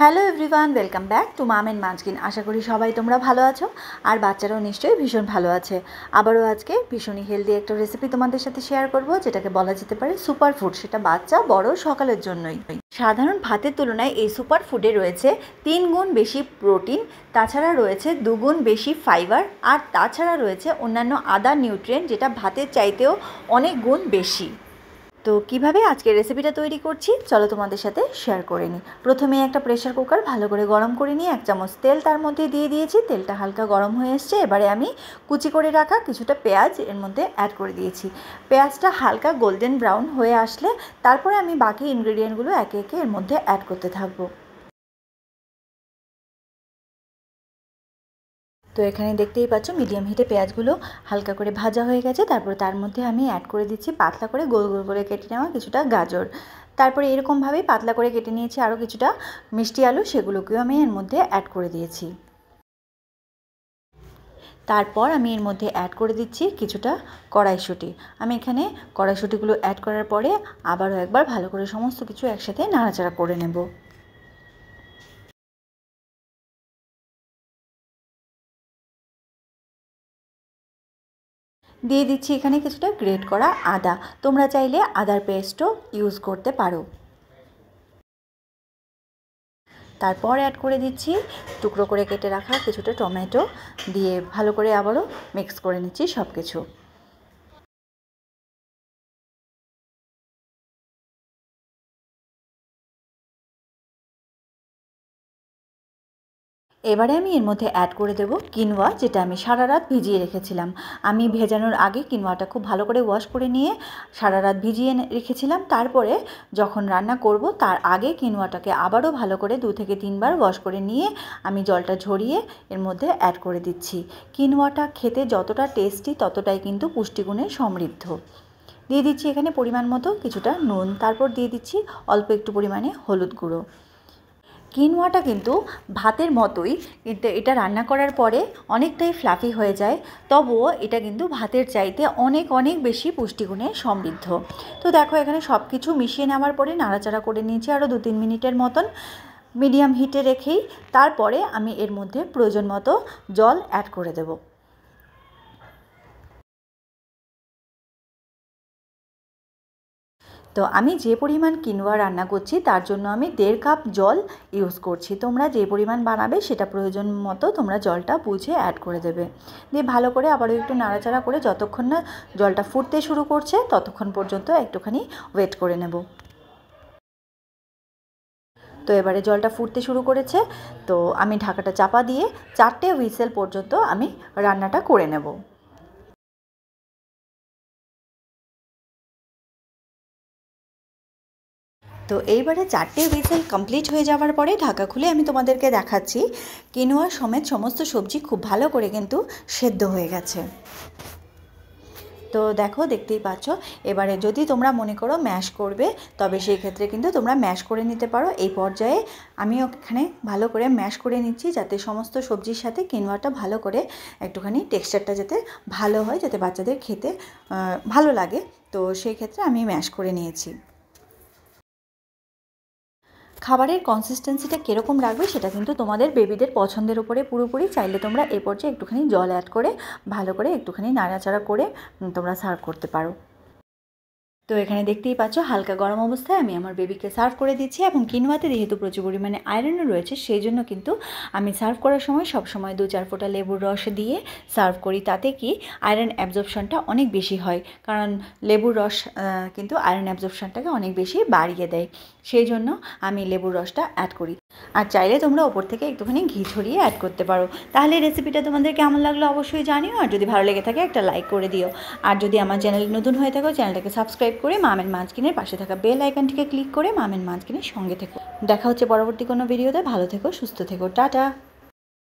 Hello everyone, welcome back to Mum and Munchkin. আশা করি সবাই তোমরা ভালো আছো আর বাচ্চারাও নিশ্চয়ই ভীষণ ভালো আছে। আবারও আজকে ভীষণই হেলদি একটা রেসিপি তোমাদের সাথে শেয়ার করব, যেটাকে বলা যেতে পারে সুপার ফুড। সেটা বাচ্চা বড় সকলের জন্যই। সাধারণ ভাতের তুলনায় এই সুপার ফুডে রয়েছে 3 গুণ বেশি প্রোটিন, তাছাড়া রয়েছে 2 গুণ বেশি ফাইবার, আর তাছাড়া রয়েছে অন্যান্য আদার নিউট্রিয়েন্ট, যেটা ভাতের চাইতেও অনেক গুণ বেশি। তো কিভাবে আজকে রেসিপিটা তৈরি করছি চলো তোমাদের সাথে শেয়ার করে নিই। প্রথমে একটা প্রেসার কুকার ভালো করে গরম করে নিয়ে 1 চামচ তেল তার মধ্যে দিয়ে দিয়েছি। তেলটা হালকা গরম হয়ে এসছে। এবারে আমি কুচি করে রাখা কিছুটা পেঁয়াজ এর মধ্যে অ্যাড করে দিয়েছি। পেঁয়াজটা হালকা গোল্ডেন ব্রাউন হয়ে আসলে তারপরে আমি বাকি ইনগ্রেডিয়েন্টগুলো একে একে এর মধ্যে অ্যাড করতে থাকবো। তো এখানে দেখতেই পাচ্ছ মিডিয়াম হিটে পেঁয়াজগুলো হালকা করে ভাজা হয়ে গেছে। তারপর তার মধ্যে আমি অ্যাড করে দিচ্ছি পাতলা করে গোল গোল করে কেটে নেওয়া কিছুটা গাজর। তারপরে এরকমভাবেই পাতলা করে কেটে নিয়েছি আরও কিছুটা মিষ্টি আলু, সেগুলোকেও আমি এর মধ্যে অ্যাড করে দিয়েছি। তারপর আমি এর মধ্যে অ্যাড করে দিচ্ছি কিছুটা কড়াইশুঁটি। আমি এখানে কড়াইশুঁটিগুলো অ্যাড করার পরে আবারও একবার ভালো করে সমস্ত কিছু একসাথে নাড়াচাড়া করে নেব। দিয়ে দিচ্ছি এখানে কিছুটা গ্রেট করা আদা। তোমরা চাইলে আদার পেস্টও ইউজ করতে পারো। তারপর অ্যাড করে দিচ্ছি টুকরো করে কেটে রাখা কিছুটা টমেটো, দিয়ে ভালো করে আবারও মিক্স করে নিচ্ছি সব কিছু। এবারে আমি এর মধ্যে অ্যাড করে দেব কিনোয়া, যেটা আমি সারা রাত ভিজিয়ে রেখেছিলাম। আমি ভেজানোর আগে কিনোয়াটা খুব ভালো করে ওয়াশ করে নিয়ে সারা রাত ভিজিয়ে রেখেছিলাম। তারপরে যখন রান্না করব তার আগে কিনোয়াটাকে আবারও ভালো করে 2 থেকে 3 বার ওয়াশ করে নিয়ে আমি জলটা ঝরিয়ে এর মধ্যে অ্যাড করে দিচ্ছি। কিনোয়াটা খেতে যতটা টেস্টি ততটাই কিন্তু পুষ্টিগুণে সমৃদ্ধ। দিয়ে দিচ্ছি এখানে পরিমাণ মতো কিছুটা নুন, তারপর দিয়ে দিচ্ছি অল্প একটু পরিমাণে হলুদ গুঁড়ো। কিনোয়াটা কিন্তু ভাতের মতোই, কিন্তু এটা রান্না করার পরে অনেকটাই ফ্লাফি হয়ে যায়। তবুও এটা কিন্তু ভাতের চাইতে অনেক অনেক বেশি পুষ্টিগুণে সমৃদ্ধ। তো দেখো এখানে সব কিছু মিশিয়ে নেওয়ার পরে নাড়াচাড়া করে নিয়েছি আরও 2-3 মিনিটের মতন মিডিয়াম হিটে রেখেই। তারপরে আমি এর মধ্যে প্রয়োজন মতো জল অ্যাড করে দেব। তো আমি যে পরিমাণ কিনোয়া রান্না করছি তার জন্য আমি 1.5 কাপ জল ইউজ করছি। তোমরা যে পরিমাণ বানাবে সেটা প্রয়োজন মতো তোমরা জলটা বুঝে অ্যাড করে দেবে। দিয়ে ভালো করে আবারও একটু নাড়াচাড়া করে যতক্ষণ না জলটা ফুটতে শুরু করছে ততক্ষণ পর্যন্ত একটুখানি ওয়েট করে নেব। তো এবারে জলটা ফুটতে শুরু করেছে, তো আমি ঢাকাটা চাপা দিয়ে 4টে হুইসেল পর্যন্ত আমি রান্নাটা করে নেব। তো এইবারে 4টে হুইসেল কমপ্লিট হয়ে যাওয়ার পরে ঢাকা খুলে আমি তোমাদেরকে দেখাচ্ছি কিনোয়া সমেত সমস্ত সবজি খুব ভালো করে কিন্তু সেদ্ধ হয়ে গেছে। তো দেখো দেখতেই পাচ্ছ। এবারে যদি তোমরা মনে করো ম্যাশ করবে তবে সেই ক্ষেত্রে কিন্তু তোমরা ম্যাশ করে নিতে পারো। এই পর্যায়ে আমি ওখানে ভালো করে ম্যাশ করে নিচ্ছি যাতে সমস্ত সবজির সাথে কিনোয়াটা ভালো করে একটুখানি টেক্সচারটা যাতে ভালো হয়, যাতে বাচ্চাদের খেতে ভালো লাগে। তো সেই ক্ষেত্রে আমি ম্যাশ করে নিয়েছি। খাবারের কনসিস্টেন্সিটা কীরকম রাখবে সেটা কিন্তু তোমাদের বেবিদের পছন্দের উপরে পুরোপুরি। চাইলে তোমরা এ পর্যায়ে একটুখানি জল অ্যাড করে ভালো করে একটুখানি নাড়াচাড়া করে তোমরা সার্ভ করতে পারো। তো এখানে দেখতেই পাচ্ছ হালকা গরম অবস্থায় আমি আমার বেবিকে সার্ভ করে দিচ্ছি। এবং কিনোয়াতে যেহেতু প্রচুর পরিমাণে আয়রনও রয়েছে সেই জন্য কিন্তু আমি সার্ভ করার সময় সবসময় 2-4 ফোঁটা লেবুর রস দিয়ে সার্ভ করি। তাতে কি আয়রন অ্যাবজর্পশনটা অনেক বেশি হয়, কারণ লেবুর রস কিন্তু আয়রন অ্যাবজর্পশনটাকে অনেক বেশি বাড়িয়ে দেয়। সেই জন্য আমি লেবুর রসটা অ্যাড করি। আর চাইলে তোমরা ওপর থেকে একটুখানি ঘি ছড়িয়ে অ্যাড করতে পারো। তাহলে রেসিপিটা তোমাদের কেমন লাগলো অবশ্যই জানিও। আর যদি ভালো লেগে থাকে একটা লাইক করে দিও। আর যদি আমার চ্যানেল নতুন হয়ে থাকো চ্যানেলটাকে সাবস্ক্রাইব করে মাম এন্ড মানচকিনের পাশে থাকা বেল আইকনটিকে ক্লিক করে মাম এন্ড মানচকিনের সঙ্গে থেকো। দেখা হচ্ছে পরবর্তী কোনো ভিডিওতে। ভালো থেকো, সুস্থ থেকো, টাটা।